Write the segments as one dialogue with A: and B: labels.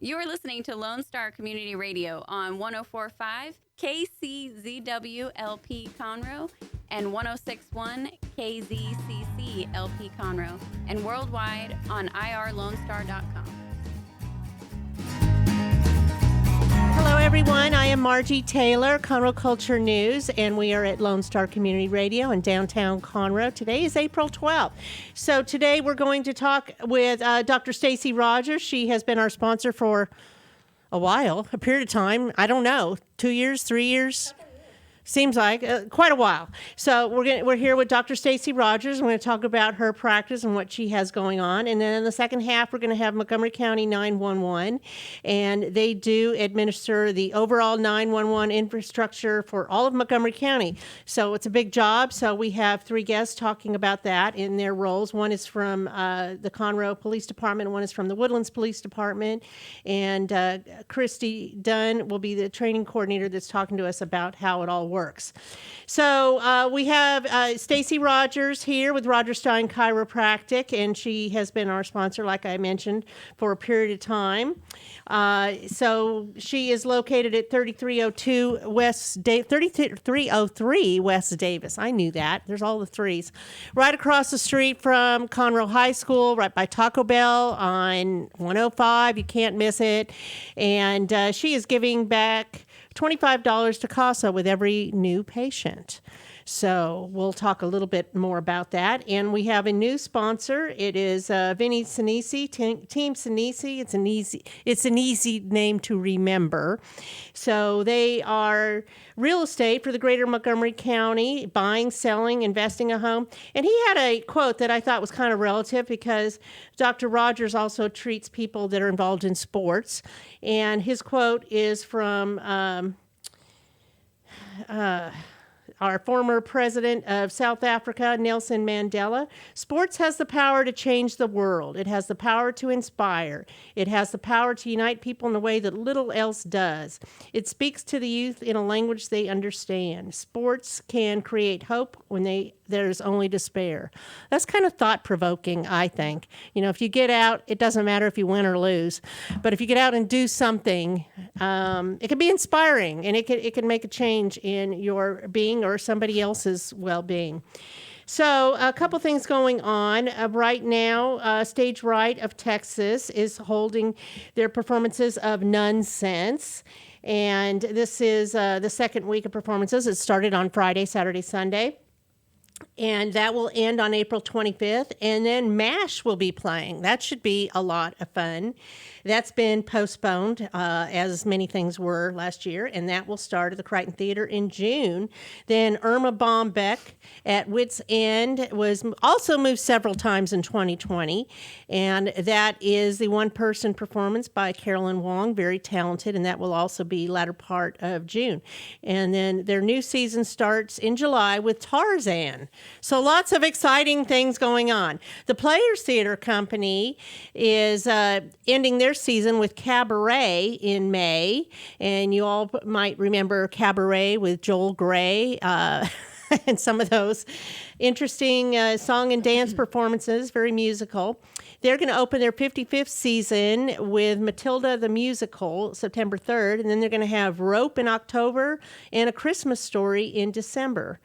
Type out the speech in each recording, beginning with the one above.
A: You're listening to Lone Star Community Radio on 104.5 KCZWLP Conroe and 106.1 KZCC LP Conroe, and worldwide on irlonestar.com.
B: Hello, everyone. I am Margie Taylor, Conroe Culture News, and we are at Lone Star Community Radio in downtown Conroe. Today is April 12th. So today we're going to talk with Dr. Stacy Rogers. She has been our sponsor for a while, a period of time. I don't know, 2 years, 3 years? Seems like quite a while. So we're here with Dr. Stacey Rogers. We're going to talk about her practice and what she has going on. And then in the second half, we're going to have Montgomery County 911. And they do administer the overall 911 infrastructure for all of Montgomery County. So it's a big job. So we have three guests talking about that in their roles. One is from the Conroe Police Department. One is from the Woodlands Police Department. And Christy Dunn will be the training coordinator that's talking to us about how it all works. So we have Stacey Rogers here with Rodgers Stein Chiropractic, and she has been our sponsor, like I mentioned, for a period of time. So she is located at 3303 West Davis. I knew that. There's all the threes. Right across the street from Conroe High School, right by Taco Bell on 105. You can't miss it. And she is giving back $25 to CASA with every new patient. So we'll talk a little bit more about that. And we have a new sponsor. It is Vinny Sinisi, Team Sinisi. It's an easy name to remember. So they are real estate for the greater Montgomery County, buying, selling, investing a home. And he had a quote that I thought was kind of relative because Dr. Rogers also treats people that are involved in sports. And his quote is from our former president of South Africa, Nelson Mandela. Sports has the power to change the world. It has the power to inspire. It has the power to unite people in a way that little else does. It speaks to the youth in a language they understand. Sports can create hope when there's only despair. That's kind of thought-provoking, I think. You know, if you get out, it doesn't matter if you win or lose. But if you get out and do something, it can be inspiring, and it can make a change in your being or somebody else's well-being. So a couple things going on. Right now, Stage Right of Texas is holding their performances of Nonsense. And this is the second week of performances. It started on Friday, Saturday, Sunday. And that will end on April 25th. And then MASH will be playing. That should be a lot of fun. That's been postponed, as many things were last year, and that will start at the Crichton Theater in June. Then Irma Bombeck at Wits End was also moved several times in 2020, and that is the one-person performance by Carolyn Wong, very talented, and that will also be latter part of June. And then their new season starts in July with Tarzan. So lots of exciting things going on. The Players Theater Company is ending their season with Cabaret in May, and you all might remember Cabaret with Joel Grey and some of those interesting song and dance performances, very musical. They're going to open their 55th season with Matilda the Musical, September 3rd, and then they're going to have Rope in October and A Christmas Story in December.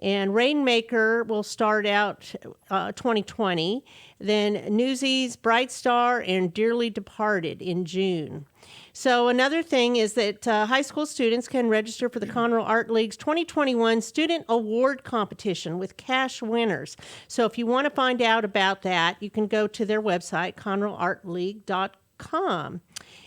B: And Rainmaker will start out 2020. Then Newsies, Bright Star, and Dearly Departed in June. So another thing is that high school students can register for the Conroe Art League's 2021 Student Award Competition with cash winners. So if you want to find out about that, you can go to their website, conroeartleague.com.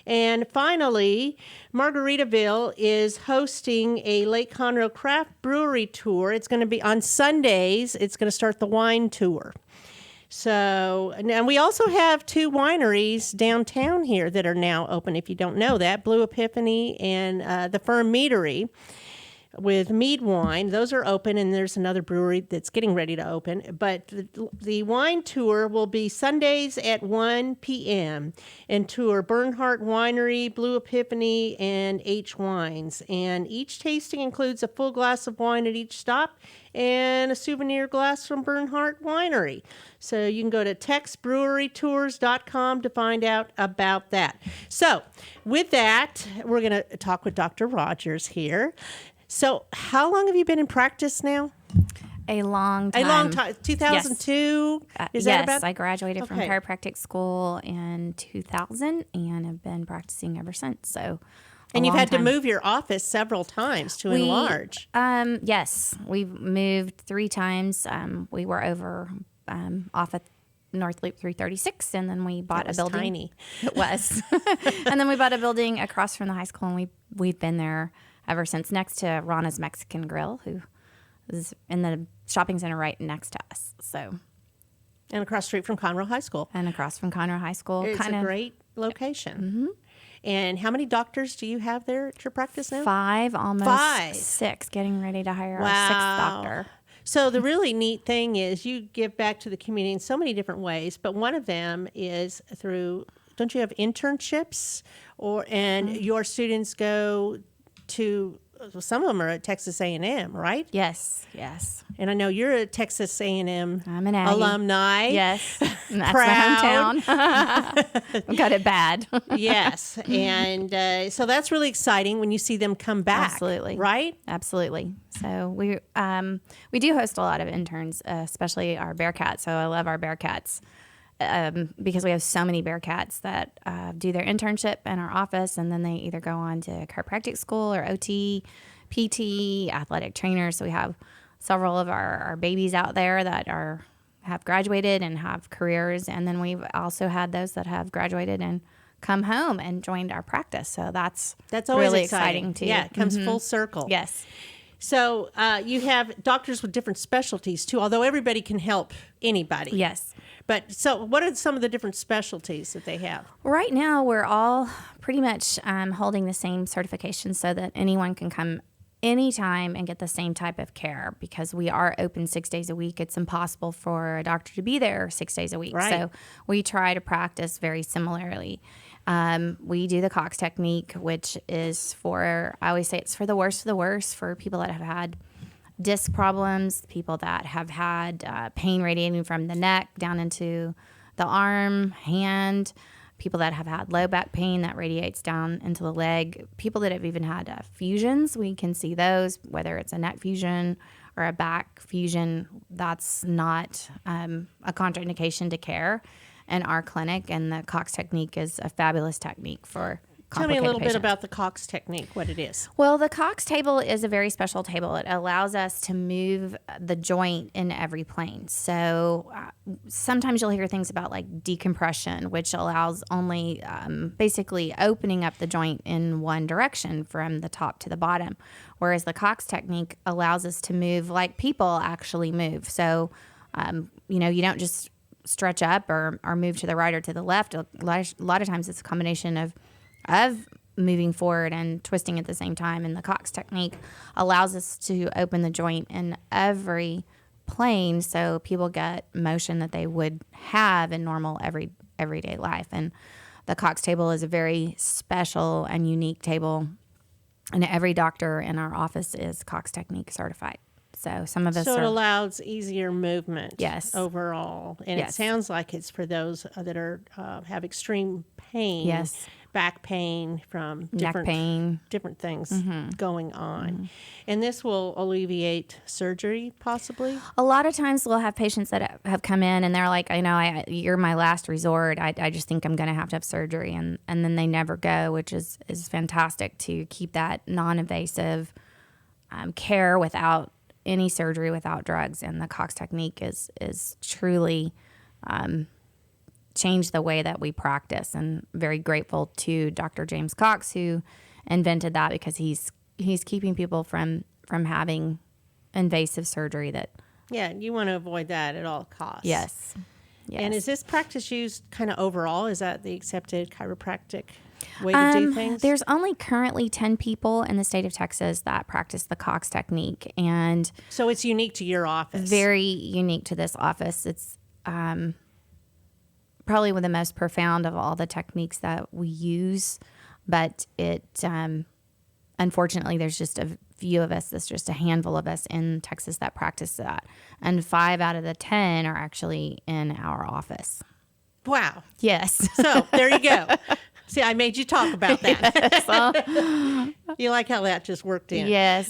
B: And finally, Margaritaville is hosting a Lake Conroe Craft Brewery Tour. It's going to be on Sundays. It's going to start the wine tour. So, and we also have two wineries downtown here that are now open, if you don't know that, Blue Epiphany and the Firm Meadery. with mead wine. Those are open, and there's another brewery that's getting ready to open. But the wine tour will be Sundays at 1 p.m. and tour Bernhardt Winery, Blue Epiphany, and H Wines. And each tasting includes a full glass of wine at each stop and a souvenir glass from Bernhardt Winery. So you can go to texbrewerytours.com to find out about that. So with that, we're going to talk with Dr. Rogers here. So how long have you been in practice now?
C: A long time.
B: 2002?
C: Yes,
B: Is that about?
C: I graduated from chiropractic school in 2000 and have been practicing ever since. So,
B: and you've had to move your office several times to enlarge.
C: Yes, we've moved 3 times. We were over off at North Loop 336, and then we bought a building.
B: Tiny.
C: It was. And then we bought a building across from the high school, and we've been there ever since, next to Rana's Mexican Grill, who is in the shopping center right next to us. So,
B: and across the street from Conroe High School.
C: And across from Conroe High School.
B: It's a great location. Mm-hmm. And how many doctors do you have there at your practice now?
C: 5, almost
B: 5.
C: 6, getting ready to hire our 6th doctor.
B: So the really neat thing is you give back to the community in so many different ways, but one of them is through, don't you have internships? And your students go to, some of them are at Texas A&M, right?
C: Yes.
B: And I know you're a Texas A&M
C: I'm an Aggie.
B: Alumni.
C: Yes. That's
B: Proud.
C: my hometown. Got it bad.
B: Yes. And so that's really exciting when you see them come back.
C: Absolutely.
B: Right?
C: Absolutely. So we do host a lot of interns, especially our Bearcats. So I love our Bearcats. Because we have so many Bearcats that do their internship in our office, and then they either go on to chiropractic school or OT, PT, athletic trainers. So we have several of our babies out there that have graduated and have careers, and then we've also had those that have graduated and come home and joined our practice. So that's
B: always
C: really
B: exciting
C: too.
B: Yeah, it comes full circle.
C: Yes.
B: So you have doctors with different specialties too, although everybody can help anybody.
C: Yes.
B: But so what are some of the different specialties that they have?
C: Right now, we're all pretty much holding the same certification so that anyone can come anytime and get the same type of care, because we are open 6 days a week. It's impossible for a doctor to be there 6 days a week.
B: Right.
C: So we try to practice very similarly. We do the Cox Technique, which is I always say it's for the worst, for people that have had disc problems, people that have had pain radiating from the neck down into the arm, hand, people that have had low back pain that radiates down into the leg, people that have even had fusions. We can see those, whether it's a neck fusion or a back fusion. That's not a contraindication to care in our clinic, and the Cox Technique is a fabulous technique for
B: Tell me a little
C: patients.
B: bit about the Cox Technique, what it is.
C: Well, the Cox table is a very special table. It allows us to move the joint in every plane. So sometimes you'll hear things about like decompression, which allows only basically opening up the joint in one direction from the top to the bottom. Whereas the Cox Technique allows us to move like people actually move. So, you don't just stretch up or move to the right or to the left. A lot of times it's a combination of moving forward and twisting at the same time. And the Cox Technique allows us to open the joint in every plane so people get motion that they would have in normal everyday life. And the Cox table is a very special and unique table, and every doctor in our office is Cox Technique certified. So some of us
B: So it allows easier movement.
C: Yes.
B: Overall. And
C: Yes.
B: it sounds like it's for those that are have extreme pain.
C: Yes.
B: Back pain from
C: neck pain.
B: different things going on. And this will alleviate surgery possibly?
C: A lot of times we'll have patients that have come in and they're like, you're my last resort. I just think I'm going to have surgery. And then they never go, which is fantastic to keep that non-invasive care without any surgery, without drugs. And the Cox Technique is truly changed the way that we practice, and very grateful to Dr. James Cox, who invented that, because he's keeping people from having invasive surgery that
B: Yeah, you want to avoid that at all costs.
C: Yes. Yes.
B: And is this practice used kind of overall? Is that the accepted chiropractic way to do things?
C: There's only currently 10 people in the state of Texas that practice the Cox Technique, and
B: So it's unique to your office.
C: very unique to this office. It's probably one of the most profound of all the techniques that we use, but it unfortunately there's just a few of us. There's just a handful of us in Texas that practice that, and 5 out of the 10 are actually in our office.
B: Wow.
C: Yes.
B: So there you go. See, I made you talk about that. You like how that just worked in.
C: Yes.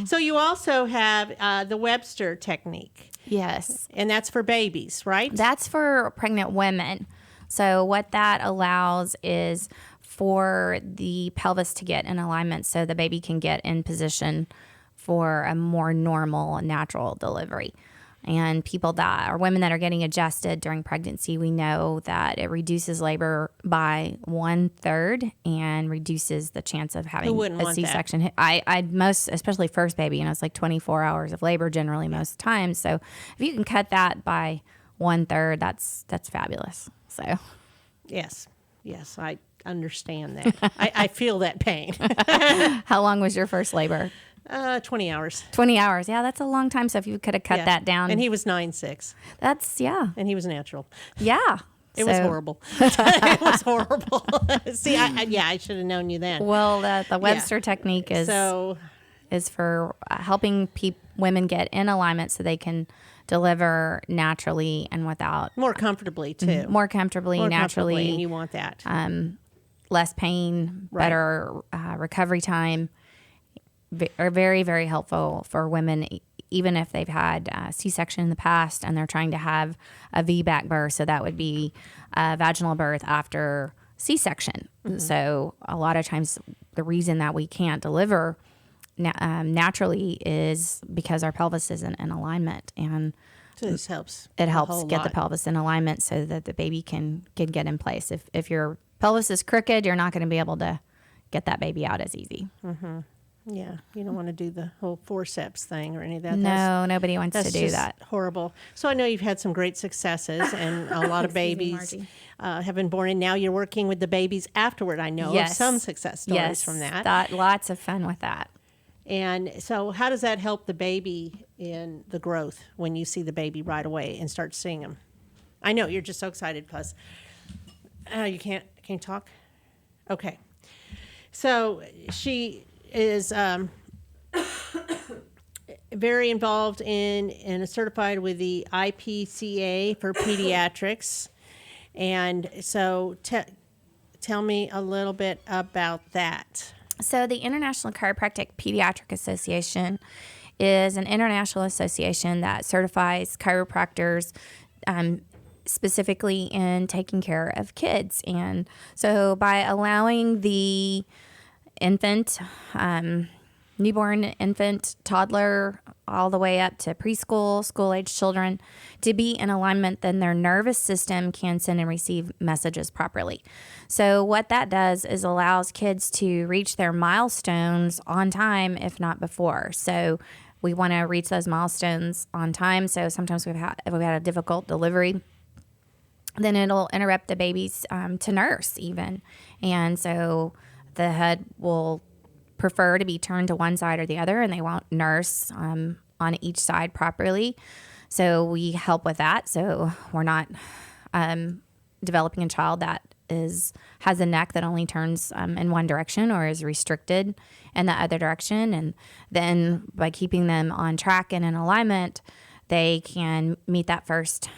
B: So you also have the Webster Technique,
C: Yes.
B: and that's for babies, right?
C: That's for pregnant women. So what that allows is for the pelvis to get in alignment so the baby can get in position for a more normal, natural delivery. And people that are women that are getting adjusted during pregnancy, we know that it reduces labor by 1/3 and reduces the chance of having
B: wouldn't
C: a
B: want that?
C: C-section. I most, especially first baby, it's like 24 hours of labor generally most times. So if you can cut that by 1/3, that's fabulous. So
B: Yes, I understand that. I feel that pain.
C: how long was your first labor?
B: 20 hours.
C: 20 hours. Yeah, that's a long time. So if you could have cut
B: Yeah.
C: that down,
B: And he was 9'6",
C: that's, yeah.
B: and he was natural.
C: Yeah.
B: It was
C: So-
B: horrible. It was horrible. See, I should have known you then.
C: Well, the Webster technique is
B: So,
C: for helping women get in alignment so they can deliver naturally and without
B: more comfortably, too.
C: more comfortably,
B: More
C: naturally,
B: comfortably, and you want that.
C: less pain,
B: Right.
C: better recovery time. Are very, very helpful for women, even if they've had C-section in the past and they're trying to have a VBAC birth. So that would be a vaginal birth after C-section.
B: Mm-hmm.
C: So a lot of times the reason that we can't deliver naturally is because our pelvis isn't in alignment, and
B: So this helps.
C: it
B: a
C: helps
B: whole
C: get the
B: lot.
C: pelvis in alignment so that the baby can get in place. If your pelvis is crooked, you're not going to be able to get that baby out as easy.
B: Yeah, you don't want to do the whole forceps thing or any of that.
C: No, nobody wants
B: That's
C: to do
B: just
C: that.
B: horrible. So I know you've had some great successes, and a lot of
C: Excuse me,
B: babies
C: Margie.
B: have been born, and now you're working with the babies afterward. I know of
C: Yes.
B: some success stories
C: Yes,
B: from that.
C: lots of fun with that.
B: And so how does that help the baby in the growth when you see the baby right away and start seeing them? I know, you're just so excited, plus. You can you talk? Okay. So she is very involved in and is certified with the IPCA for pediatrics. And so tell me a little bit about that.
C: So the International Chiropractic Pediatric Association is an international association that certifies chiropractors specifically in taking care of kids. And so by allowing the infant, newborn, infant, toddler, all the way up to preschool, school-age children to be in alignment, then their nervous system can send and receive messages properly. So what that does is allows kids to reach their milestones on time, if not before. So we want to reach those milestones on time. So sometimes if we've had a difficult delivery, then it'll interrupt the babies to nurse even. And so the head will prefer to be turned to one side or the other, and they won't nurse on each side properly. So we help with that. So we're not developing a child that has a neck that only turns in one direction or is restricted in the other direction. And then by keeping them on track and in alignment, they can meet that first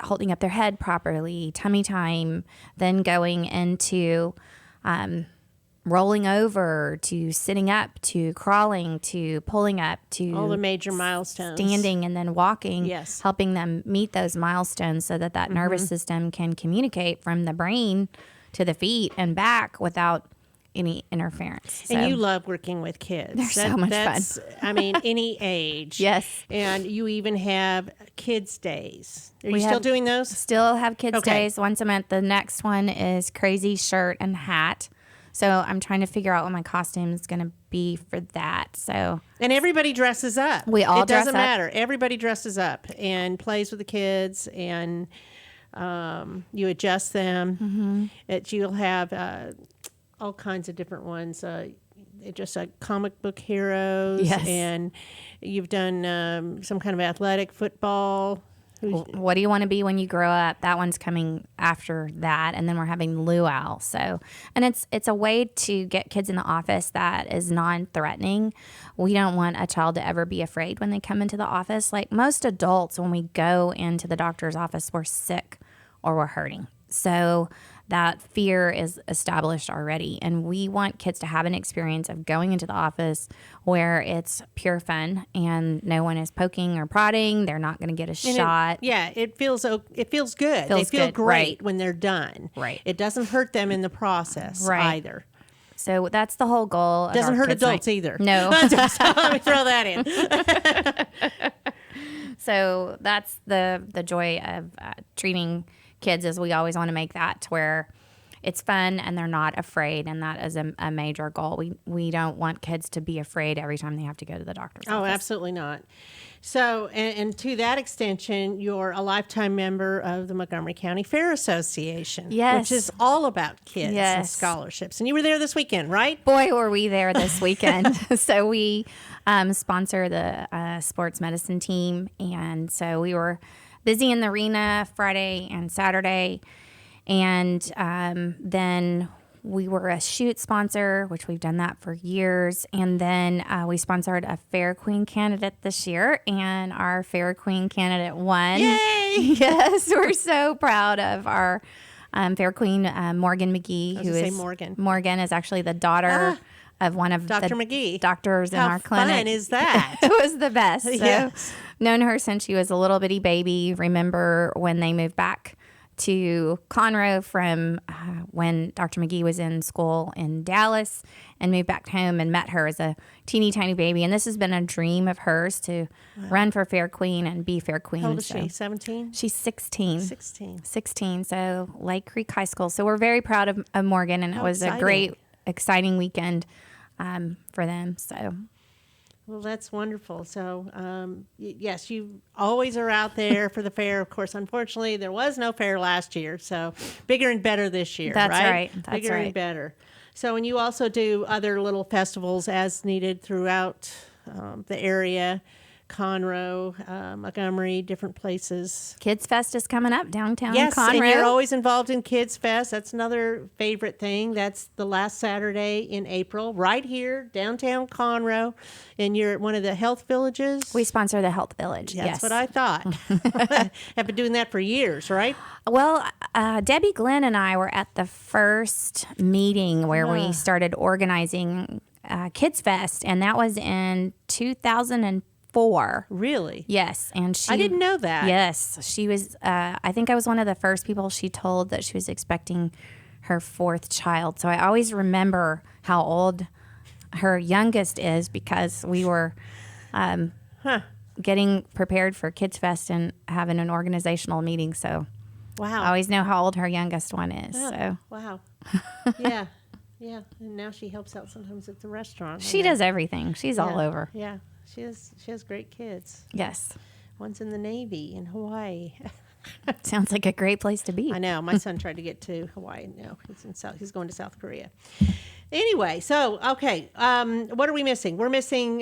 C: holding up their head properly, tummy time, then going into rolling over, to sitting up, to crawling, to pulling up, to
B: All the major milestones.
C: standing, and then walking.
B: Yes.
C: Helping them meet those milestones so that nervous system can communicate from the brain to the feet and back without any interference.
B: And
C: So-
B: you love working with kids.
C: They're so much fun.
B: I mean, any age.
C: Yes.
B: And you even have kids' days. Are
C: We
B: you still
C: have-
B: doing those?
C: Still have kids'
B: Okay.
C: days once a month. The next one is crazy shirt and hat. So I'm trying to figure out what my costume is going to be for that. So
B: And everybody dresses up.
C: We all dress
B: It doesn't
C: up.
B: matter. Everybody dresses up and plays with the kids, and you adjust them. You'll have all kinds of different ones. Just comic book heroes,
C: Yes.
B: and you've done some kind of athletic football.
C: what do you want to be when you grow up? That one's coming after that, and then we're having luau. So, and it's a way to get kids in the office that is non-threatening. We don't want a child to ever be afraid when they come into the office. Like most adults, when we go into the doctor's office, we're sick or we're hurting. So that fear is established already. And we want kids to have an experience of going into the office where it's pure fun and no one is poking or prodding. They're not going to get a shot.
B: It feels good. They
C: Feels
B: feel
C: good,
B: great
C: right.
B: when they're done.
C: Right.
B: It doesn't hurt them in the process
C: Right.
B: either.
C: So that's the whole goal. Of
B: Doesn't
C: our
B: hurt
C: kids'
B: adults
C: night.
B: either.
C: No.
B: So let me throw that in.
C: So that's the joy of treating kids, is we always want to make that to where it's fun and they're not afraid, and that is a major goal. We don't want kids to be afraid every time they have to go to the doctor's
B: Oh,
C: office.
B: absolutely not. So, and to that extension, you're a lifetime member of the Montgomery County Fair Association,
C: Yes.
B: which is all about kids and
C: Yes.
B: scholarships. And you were there this weekend, right?
C: Boy, were we there this weekend. So we sponsor the sports medicine team. And so we were busy in the arena Friday and Saturday. And then we were a shoot sponsor, which we've done that for years. And then we sponsored a Fair Queen candidate this year, and our Fair Queen candidate won.
B: Yay!
C: Yes, we're so proud of our Fair Queen, Morgan McGee.
B: I was gonna say Morgan.
C: Morgan is actually the daughter of one of
B: Dr.
C: the
B: McGee.
C: doctors in
B: How
C: our clinic.
B: fun is that?
C: It was the best. So,
B: Yes.
C: known her since she was a little bitty baby. Remember when they moved back to Conroe from when Dr. McGee was in school in Dallas, and moved back home and met her as a teeny tiny baby. And this has been a dream of hers to run for Fair Queen and be Fair Queen.
B: How old is
C: So
B: she? 17?
C: She's 16.
B: 16.
C: 16, so Lake Creek High School. So we're very proud of Morgan, and it
B: How
C: was
B: exciting.
C: a great, exciting weekend for them. So
B: Well, that's wonderful. So, yes, you always are out there for the fair. Of course, unfortunately, there was no fair last year, so bigger and better this year.
C: That's
B: right.
C: right. That's
B: bigger and
C: right.
B: better. So, and you also do other little festivals as needed throughout the area, Conroe, Montgomery, different places.
C: Kids Fest is coming up downtown
B: Yes,
C: Conroe.
B: and you're always involved in Kids Fest. That's another favorite thing. That's the last Saturday in April, right here, downtown Conroe. And you're at one of the health villages.
C: We sponsor the Health Village.
B: That's
C: yes.
B: what I thought. Have been doing that for years, right?
C: Well, Debbie Glenn and I were at the first meeting where we started organizing Kids Fest, and that was in 2004.
B: Really?
C: Yes, and she.
B: I didn't know that.
C: Yes, she was. I think I was one of the first people she told that she was expecting her fourth child. So I always remember how old her youngest is, because we were getting prepared for Kids Fest and having an organizational meeting. So
B: Wow.
C: I always know how old her youngest one is. So
B: Wow. Yeah. Yeah. And now she helps out sometimes at the restaurant.
C: she does everything. She's all over.
B: Yeah. She has great kids.
C: Yes,
B: One's in the Navy in Hawaii.
C: sounds like a great place to be.
B: I know. My son tried to get to Hawaii. No, he's going to South Korea. Anyway, so okay, what are we missing? We're missing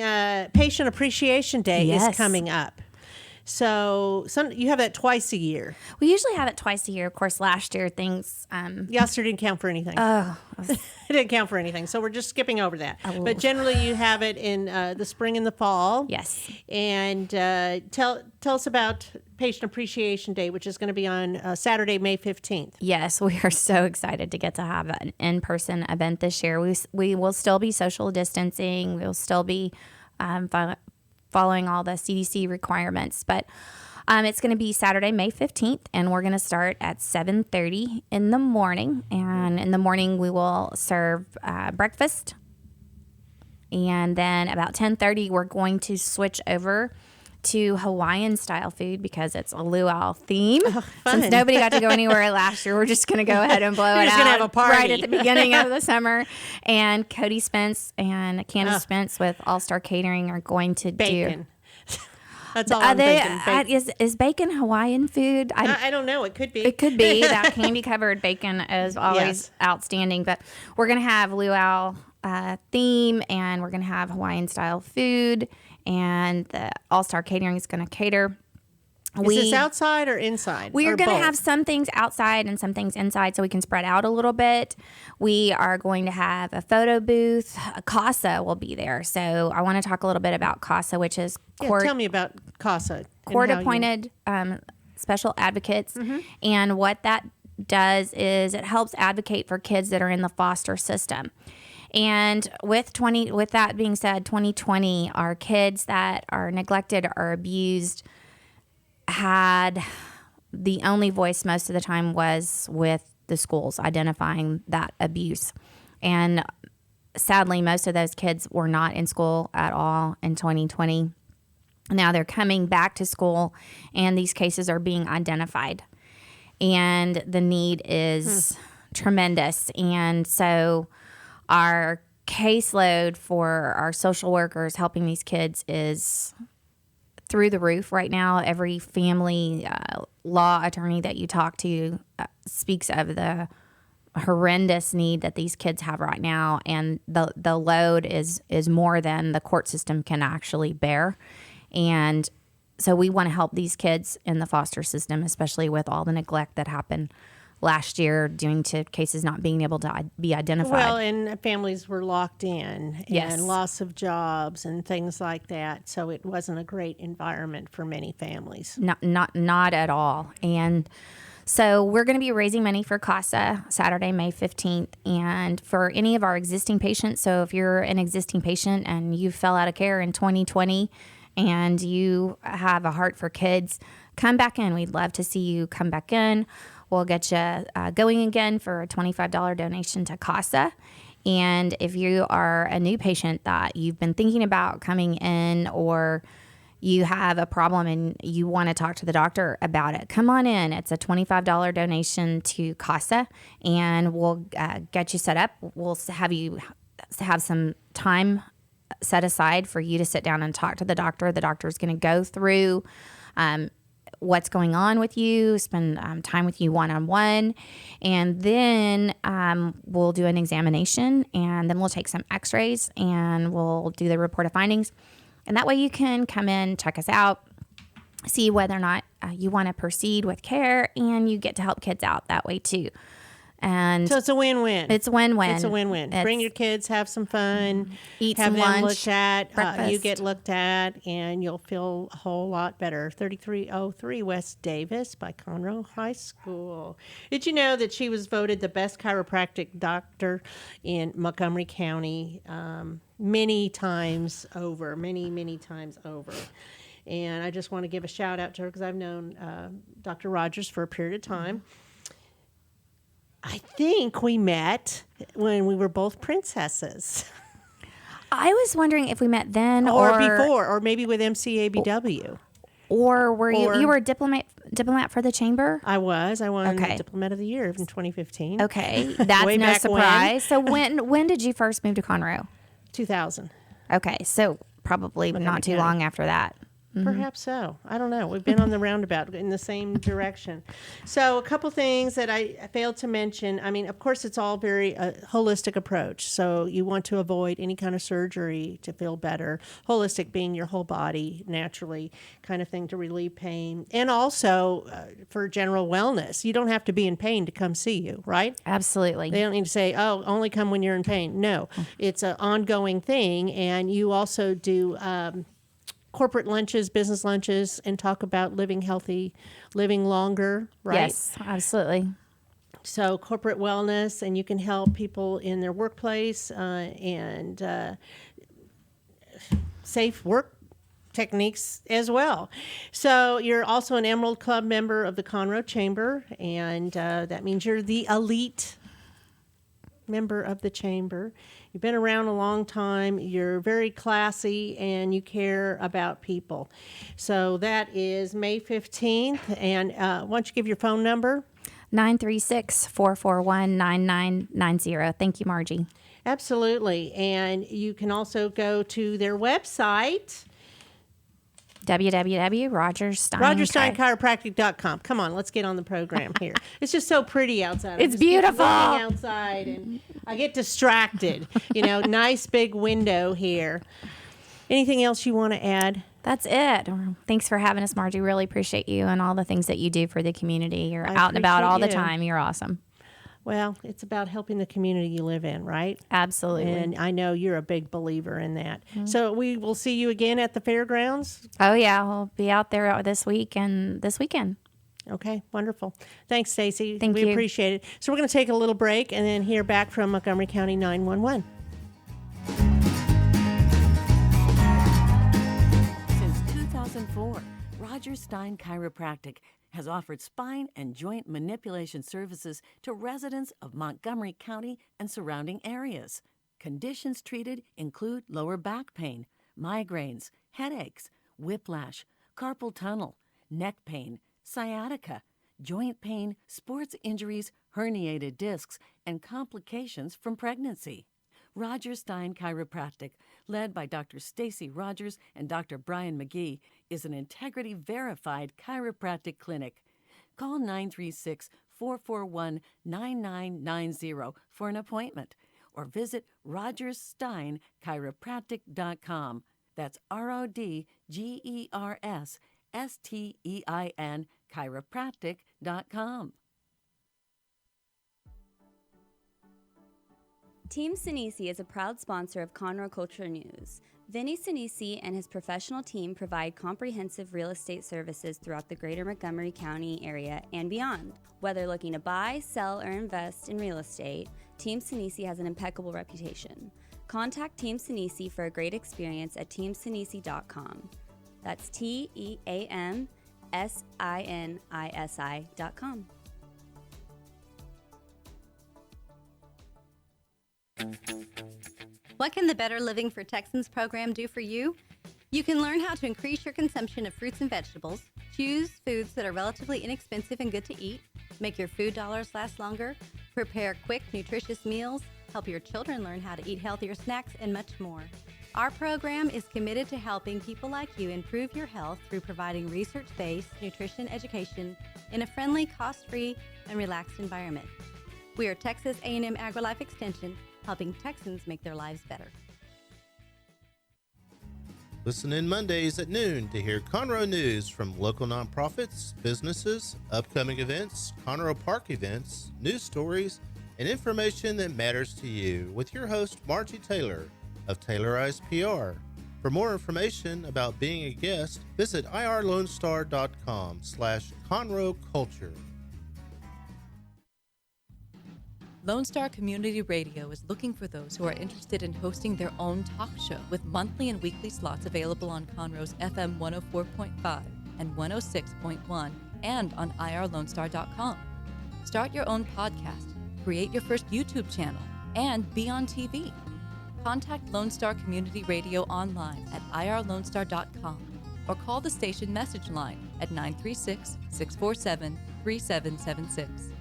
B: Patient Appreciation Day
C: Yes.
B: is coming up. So you have that twice a year.
C: We usually have it twice a year. Of course, last year things.
B: Yesterday didn't count for anything.
C: Oh,
B: It didn't count for anything, so we're just skipping over that. But generally, you have it in the spring and the fall.
C: yes.
B: And tell us about Patient Appreciation Day, which is going to be on Saturday, May 15th.
C: Yes, we are so excited to get to have an in-person event this year. We will still be social distancing. We will still be following all the CDC requirements, but it's going to be Saturday, May 15th, and we're going to start at 7:30 in the morning. And in the morning, we will serve breakfast. And then about 10:30, we're going to switch over to Hawaiian style food because it's a luau theme.
B: fun.
C: Since nobody got to go anywhere last year, we're just going to go ahead and blow it
B: just
C: out
B: gonna have a party.
C: right at the beginning of the summer. And Cody Spence and Candace Spence with All Star Catering are going to
B: Bacon.
C: do.
B: That's all I'm thinking. Bacon.
C: Is bacon Hawaiian food?
B: I don't know. It could be.
C: It could be. That candy covered bacon is always outstanding. But we're going to have luau theme, and we're going to have Hawaiian style food, and the All Star Catering is going to cater.
B: Is this outside or inside?
C: We are going to
B: both?
C: have some things outside and some things inside so we can spread out a little bit. We are going to have a photo booth. CASA will be there. So I want to talk a little bit about CASA, which is
B: tell me about CASA.
C: court-appointed special advocates. And what that does is it helps advocate for kids that are in the foster system. And with that being said, 2020, our kids that are neglected or abused had the only voice most of the time was with the schools identifying that abuse. And sadly, most of those kids were not in school at all in 2020. Now they're coming back to school, and these cases are being identified. And the need is tremendous. And so our caseload for our social workers helping these kids is through the roof right now. Every family law attorney that you talk to speaks of the horrendous need that these kids have right now, and the load is more than the court system can actually bear. And so we want to help these kids in the foster system, especially with all the neglect that happened last year due to cases not being able to be identified.
B: Well, and families were locked in,
C: Yes.
B: and loss of jobs and things like that. So it wasn't a great environment for many families.
C: Not at all. And so we're going to be raising money for CASA Saturday, May 15th. And for any of our existing patients, so if you're an existing patient and you fell out of care in 2020 and you have a heart for kids, come back in. We'd love to see you come back in. We'll get you going again for a $25 donation to CASA. And if you are a new patient that you've been thinking about coming in, or you have a problem and you want to talk to the doctor about it, come on in. It's a $25 donation to CASA, and we'll get you set up. We'll have you have some time set aside for you to sit down and talk to the doctor. The doctor is going to go through what's going on with you, spend time with you one-on-one, and then we'll do an examination, and then we'll take some x-rays, and we'll do the report of findings. And that way you can come in, check us out, see whether or not you want to proceed with care, and you get to help kids out that way too. And
B: So it's a win-win.
C: it's a win-win.
B: It's a win-win. Bring your kids, have some fun,
C: Eat
B: have
C: some
B: them
C: lunch,
B: looked at. You
C: breakfast.
B: get looked at, and you'll feel a whole lot better. 3303 West Davis by Conroe High School. Did you know that she was voted the best chiropractic doctor in Montgomery County many times over? Many times over. And I just want to give a shout out to her because I've known Dr. Rogers for a period of time. I think we met when we were both princesses.
C: I was wondering if we met then
B: or before, or maybe with MCABW.
C: or were
B: or-
C: you were a diplomat for the chamber?
B: I won
C: Okay.
B: the Diplomat of the Year in 2015.
C: Okay, that's
B: Way
C: no
B: back
C: surprise. So when did you first move to Conroe?
B: 2000.
C: Okay, so probably not too
B: County.
C: long after that.
B: Perhaps so. I don't know. We've been on the roundabout in the same direction. So a couple things that I failed to mention. I mean, of course, it's all very holistic approach. So you want to avoid any kind of surgery to feel better. Holistic being your whole body naturally kind of thing to relieve pain. And also for general wellness. You don't have to be in pain to come see you, right?
C: Absolutely.
B: They don't need to say, oh, only come when you're in pain. No, it's an ongoing thing. And you also do corporate lunches, business lunches, and talk about living healthy, living longer, right?
C: Yes, absolutely.
B: So corporate wellness, and you can help people in their workplace and safe work techniques as well. So you're also an Emerald Club member of the Conroe Chamber, and that means you're the elite member of the chamber. You've been around a long time. You're very classy and you care about people. So that is May 15th. And why don't you give your phone number?
C: 936-441-9990. Thank you, Margie.
B: Absolutely. And you can also go to their website,
C: www.rodgerssteinchiropractic.com.
B: Come on, let's get on the program here. It's just so pretty outside.
C: It's beautiful.
B: I'm just looking outside and I get distracted. Nice big window here. Anything else you want to add?
C: That's it. Thanks for having us, Margie. Really appreciate you and all the things that you do for the community. You're out and about all the time. You're awesome.
B: Well, it's about helping the community you live in, right?
C: Absolutely.
B: And I know you're a big believer in that. Mm-hmm. So we will see you again at the fairgrounds?
C: Oh, yeah. We'll be out there this week and this weekend.
B: Okay, wonderful. Thanks, Stacy.
C: Thank you.
B: We appreciate it. So we're going to take a little break and then hear back from Montgomery County 911.
D: Since 2004, Rodgers Stein Chiropractic has offered spine and joint manipulation services to residents of Montgomery County and surrounding areas. Conditions treated include lower back pain, migraines, headaches, whiplash, carpal tunnel, neck pain, sciatica, joint pain, sports injuries, herniated discs, and complications from pregnancy. Rodgers Stein Chiropractic, led by Dr. Stacy Rogers and Dr. Brian McGee, is an integrity-verified chiropractic clinic. Call 936-441-9990 for an appointment or visit RodgersSteinChiropractic.com. That's RODGERSSTEIN chiropractic.com.
A: Team Sinisi is a proud sponsor of Conroe Culture News. Vinny Sinisi and his professional team provide comprehensive real estate services throughout the greater Montgomery County area and beyond. Whether looking to buy, sell, or invest in real estate, Team Sinisi has an impeccable reputation. Contact Team Sinisi for a great experience at teamsinisi.com. That's TEAMSINISI.com.
E: What can the Better Living for Texans program do for you? You can learn how to increase your consumption of fruits and vegetables, choose foods that are relatively inexpensive and good to eat, make your food dollars last longer, prepare quick, nutritious meals, help your children learn how to eat healthier snacks, and much more. Our program is committed to helping people like you improve your health through providing research-based nutrition education in a friendly, cost-free, and relaxed environment. We are Texas A&M AgriLife Extension, helping Texans make their lives better.
F: Listen in Mondays at noon to hear Conroe news from local nonprofits, businesses, upcoming events, Conroe Park events, news stories, and information that matters to you with your host, Margie Taylor of Taylorized PR. For more information about being a guest, visit irlonestar.com/Conroe Culture.
G: Lone Star Community Radio is looking for those who are interested in hosting their own talk show with monthly and weekly slots available on Conroe's FM 104.5 and 106.1 and on irlonestar.com. Start your own podcast, create your first YouTube channel, and be on TV. Contact Lone Star Community Radio online at irlonestar.com or call the station message line at 936-647-3776.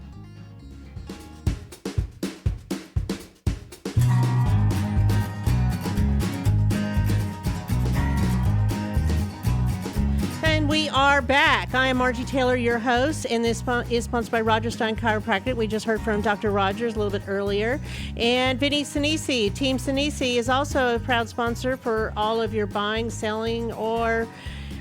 B: We are back. I am Margie Taylor, your host, and this is sponsored by Rodgers Stein Chiropractic. We just heard from Dr. Rogers a little bit earlier. And Vinny Sinisi, Team Sinisi, is also a proud sponsor for all of your buying, selling, or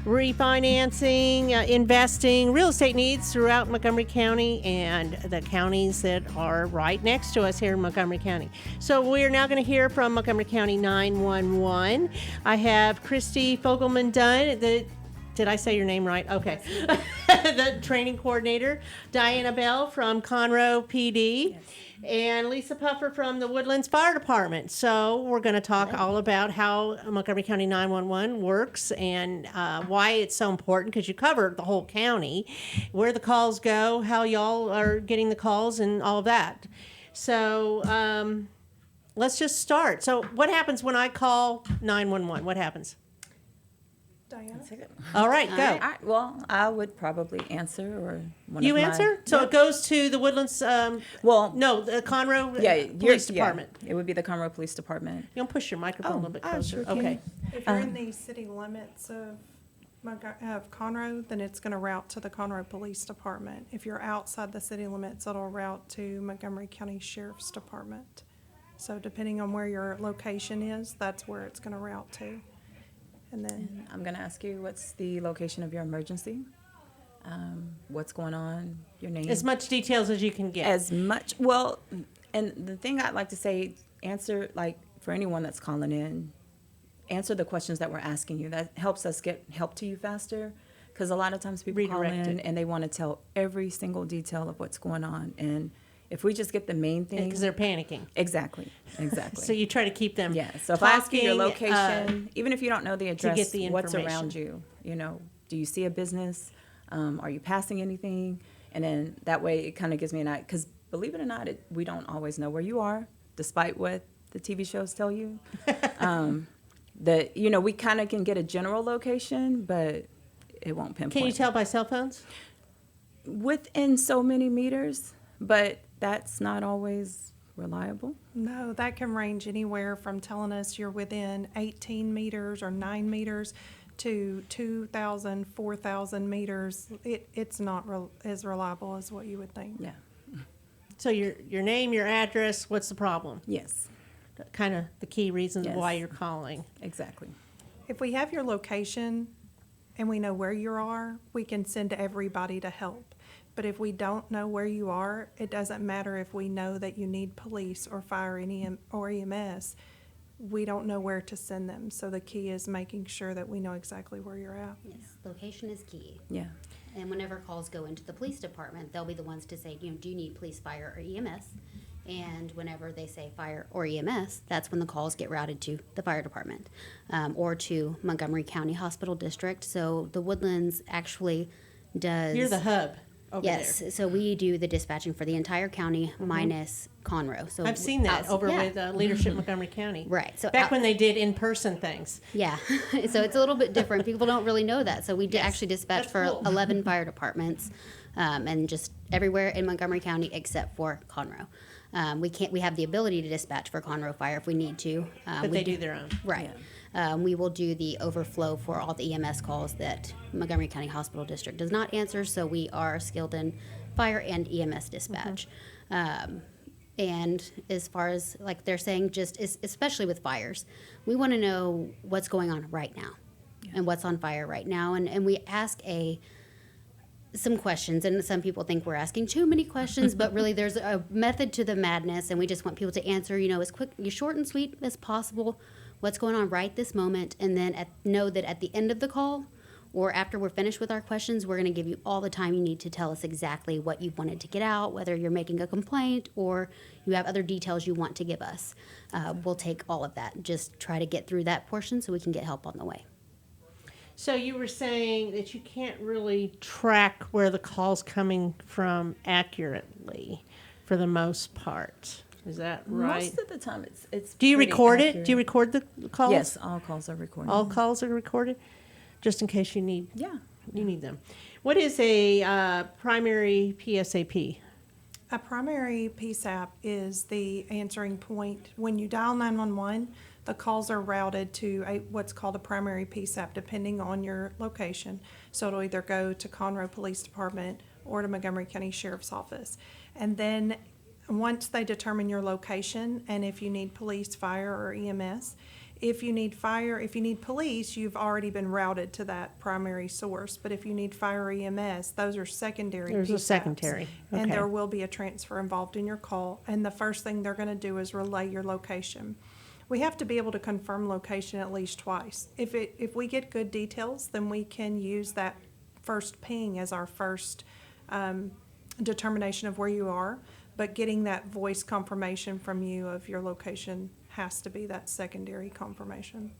B: refinancing, investing, real estate needs throughout Montgomery County and the counties that are right next to us here in Montgomery County. So we're now going to hear from Montgomery County 911. I have Christy Fogelman-Dunn, did I say your name right? Okay. Yes. The training coordinator, Diana Bell from Conroe PD, yes, and Lisa Puffer from the Woodlands Fire Department. So we're going to talk all about how Montgomery County 911 works and why it's so important, because you cover the whole county, where the calls go, how y'all are getting the calls, and all of that. So let's just start. So what happens when I call 911? What happens?
H: Diana?
B: All right, go.
H: Well, I would probably answer, or one
B: You
H: of my,
B: answer? So it goes to the Woodlands,
H: Well,
B: no, the Conroe
H: yeah,
B: Police Department.
H: Yeah, it would be the Conroe Police Department.
B: You want to push your microphone a little bit
H: I
B: closer?
H: sure can.
B: Okay.
I: If you're in the city limits of Conroe, then it's going to route to the Conroe Police Department. If you're outside the city limits, it'll route to Montgomery County Sheriff's Department. So depending on where your location is, that's where it's going to route to. And then
H: I'm going to ask you, what's the location of your emergency? What's going on? Your name?
B: As much details as you can get.
H: As much. Well, and the thing I'd like to say, answer, like, for anyone that's calling in, answer the questions that we're asking you. That helps us get help to you faster, because a lot of times people call in and they want to tell every single detail of what's going on. And if we just get the main thing.
B: Because they're panicking.
H: Exactly.
B: So you try to keep them
H: Yeah. So if I ask you your
B: talking,
H: location, even if you don't know the address,
B: get the
H: what's
B: information.
H: around you? You know, do you see a business? Are you passing anything? And then that way it kind of gives me an idea. Because believe it or not, we don't always know where you are, despite what the TV shows tell you. We kind of can get a general location, but it won't pinpoint.
B: Can you tell by cell phones?
H: Within so many meters, but that's not always reliable.
I: no, that can range anywhere from telling us you're within 18 meters or 9 meters to 2,000, 4,000 meters. It's not as reliable as what you would think.
H: Yeah.
B: So your name, your address, what's the problem?
H: Yes,
B: Kind of the key reasons
H: Yes.
B: why you're calling.
H: exactly.
I: If we have your location and we know where you are, we can send everybody to help. But if we don't know where you are, it doesn't matter if we know that you need police or fire or EMS. We don't know where to send them. So the key is making sure that we know exactly where you're at.
A: Yes, location is key.
H: Yeah.
A: And whenever calls go into the police department, they'll be the ones to say, do you need police, fire, or EMS? And whenever they say fire or EMS, that's when the calls get routed to the fire department or to Montgomery County Hospital District. So the Woodlands actually does.
B: You're the hub over
A: Yes,
B: there.
A: so we do the dispatching for the entire county minus Conroe. So
B: I've seen that over
A: yeah.
B: with Leadership Montgomery County.
A: Right. So
B: Back when they did in-person things.
A: Yeah, so it's a little bit different. People don't really know that. So we actually dispatch
B: That's
A: for
B: cool.
A: 11 fire departments, and just everywhere in Montgomery County except for Conroe. We have the ability to dispatch for Conroe Fire if we need to.
B: But they do their own.
A: Right. We will do the overflow for all the EMS calls that Montgomery County Hospital District does not answer. So we are skilled in fire and EMS dispatch. And as far as like they're saying, especially with fires, we want to know what's going on right now and what's on fire right now. And we ask some questions, and some people think we're asking too many questions, but really there's a method to the madness, and we just want people to answer, as quick, short and sweet as possible, what's going on right this moment, and then know that at the end of the call or after we're finished with our questions, we're going to give you all the time you need to tell us exactly what you wanted to get out, whether you're making a complaint or you have other details you want to give us. We'll take all of that. Just try to get through that portion so we can get help on the way.
B: So you were saying that you can't really track where the call's coming from accurately for the most part. Is that right?
H: Most of the time, it's.
B: Do you
H: pretty
B: record it?
H: accurate.
B: Do you record the calls?
H: Yes, all calls are recorded.
B: All calls are recorded, just in case you need
H: Yeah.
B: them. What is a primary PSAP?
I: A primary PSAP is the answering point. When you dial 911, the calls are routed to what's called a primary PSAP, depending on your location. So it'll either go to Conroe Police Department or to Montgomery County Sheriff's Office. And then once they determine your location, and if you need police, fire, or EMS, if you need police, you've already been routed to that primary source. But if you need fire or EMS, those are secondary
B: There's a
I: PSAPs.
B: secondary.
I: And
B: Okay.
I: there will be a transfer involved in your call. And the first thing they're going to do is relay your location. We have to be able to confirm location at least twice. If we get good details, then we can use that first ping as our first determination of where you are. But getting that voice confirmation from you of your location has to be that secondary confirmation.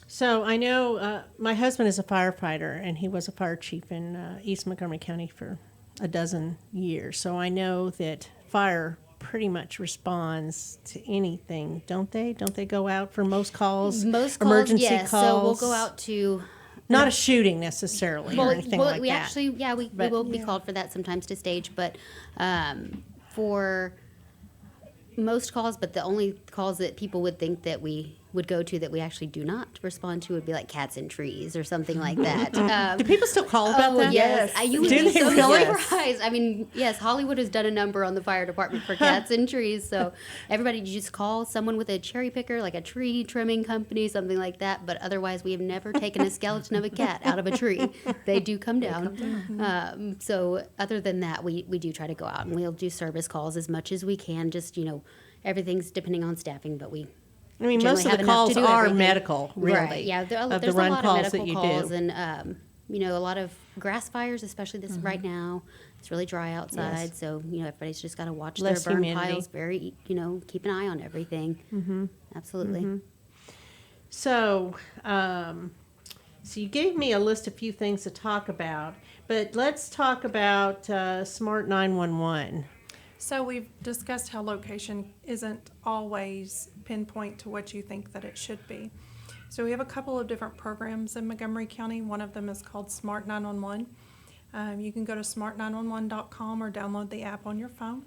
B: So I know my husband is a firefighter, and he was a fire chief in East Montgomery County for a dozen years. So I know that fire pretty much responds to anything, don't they? Don't they go out for most calls?
J: Most calls,
B: emergency
J: yes.
B: calls.
J: So we'll go out to.
B: Not a shooting necessarily or anything like
J: we
B: that.
J: actually, we will be called for that sometimes to stage, but for most calls, but the only calls that people would think that we would go to that we actually do not respond to would be like cats in trees or something like that.
B: Do people still call about that?
J: Yes. You would
B: Do
J: be
B: they
J: so
B: really?
J: surprised. I mean, yes, Hollywood has done a number on the fire department for cats in trees. So everybody just call someone with a cherry picker, like a tree trimming company, something like that. But otherwise, we have never taken a skeleton of a cat out of a tree. They do come down. So other than that, we do try to go out and we'll do service calls as much as we can. Just, everything's depending on staffing, but we
B: I mean,
J: generally
B: most of
J: have
B: the
J: enough to
B: calls
J: do
B: are
J: everything.
B: medical, really.
J: Right, yeah. There's
B: the
J: a
B: run
J: lot
B: calls
J: of
B: that
J: medical
B: you
J: calls
B: do.
J: and, a lot of grass fires, especially this right now. It's really dry outside,
B: Yes.
J: so, everybody's just got to watch
B: Less
J: their burn
B: humidity.
J: piles very, keep an eye on everything. Mm-hmm. Absolutely.
B: So, so you gave me a list of few things to talk about, but let's talk about Smart 911.
I: So we've discussed how location isn't always pinpoint to what you think that it should be. So we have a couple of different programs in Montgomery County. One of them is called Smart 911. You can go to smart911.com or download the app on your phone.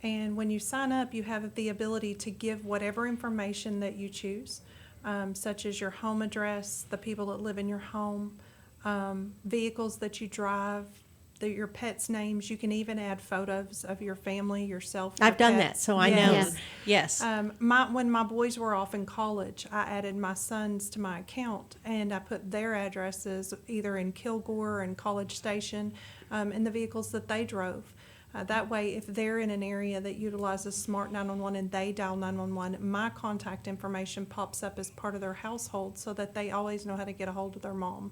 I: And when you sign up, you have the ability to give whatever information that you choose, such as your home address, the people that live in your home, vehicles that you drive, your pets' names. You can even add photos of your family, yourself. Your
B: I've done that,
I: pets.
B: so I know.
I: Yes.
B: Yes.
I: When my boys were off in college, I added my sons to my account, and I put their addresses either in Kilgore and College Station, and the vehicles that they drove. That way, if they're in an area that utilizes Smart 911 and they dial 911, my contact information pops up as part of their household so that they always know how to get a hold of their mom.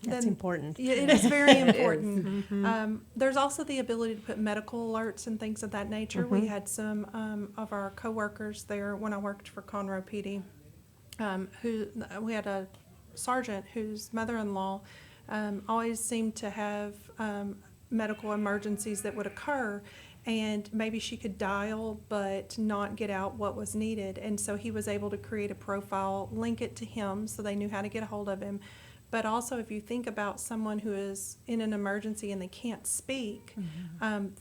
B: That's important.
I: Yeah, it is very important. There's also the ability to put medical alerts and things of that nature. We had some of our coworkers there when I worked for Conroe PD. We had a sergeant whose mother-in-law always seemed to have medical emergencies that would occur, and maybe she could dial but not get out what was needed. And so he was able to create a profile, link it to him so they knew how to get a hold of him. But also, if you think about someone who is in an emergency and they can't speak,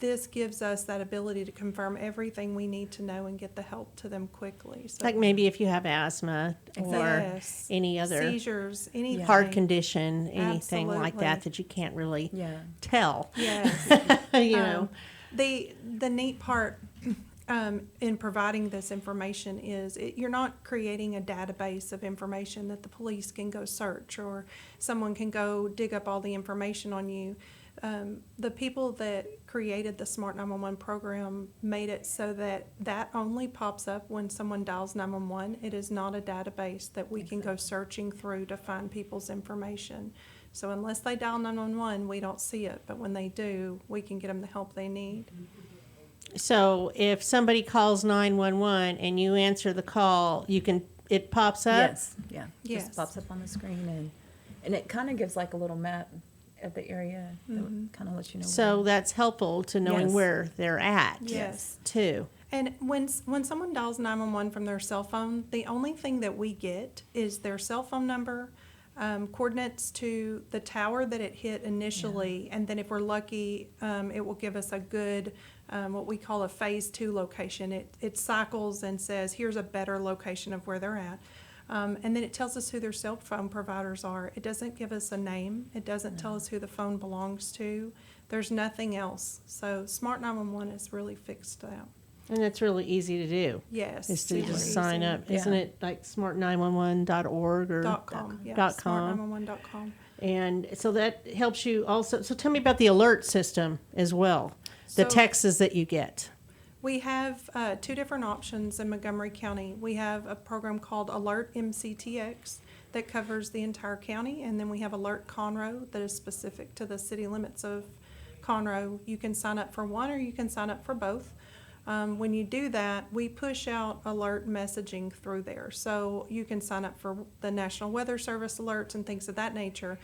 I: this gives us that ability to confirm everything we need to know and get the help to them quickly. So
B: Like maybe if you have asthma or
I: Yes.
B: any other
I: seizures, anything.
B: heart condition, anything like
I: Absolutely.
B: that you can't really
H: Yeah.
B: tell.
I: Yes.
B: You know.
I: The neat part in providing this information is you're not creating a database of information that the police can go search or someone can go dig up all the information on you. The people that created the Smart 911 program made it so that that only pops up when someone dials 911. It is not a database that we can go searching through to find people's information. So unless they dial 911, we don't see it. But when they do, we can get them the help they need.
B: So if somebody calls 911 and you answer the call, it pops up?
H: Yes, yeah.
I: Yes.
H: Just pops up on the screen, and it kind of gives like a little map of the area that kind of lets you know.
B: So that's helpful to knowing
H: Yes.
B: where they're at.
I: Yes.
B: Too.
I: And when someone dials 911 from their cell phone, the only thing that we get is their cell phone number, coordinates to the tower that it hit initially, and then if we're lucky, it will give us a good, what we call a phase 2 location. It cycles and says, here's a better location of where they're at. And then it tells us who their cell phone providers are. It doesn't give us a name. It doesn't tell us who the phone belongs to. There's nothing else. So Smart 911 is really fixed out.
B: And it's really easy to do.
I: Yes.
B: Is to
I: super
B: just sign
I: easy.
B: up. Isn't it like smart911.org or
I: .com. Yeah,
B: .com?
I: smart911.com.
B: And so that helps you also. So tell me about the alert system as well. The
I: So-
B: texts that you get.
I: We have 2 different options in Montgomery County. We have a program called Alert MCTX that covers the entire county, and then we have Alert Conroe that is specific to the city limits of Conroe. You can sign up for one or you can sign up for both. When you do that, we push out alert messaging through there. So you can sign up for the National Weather Service alerts and things of that nature.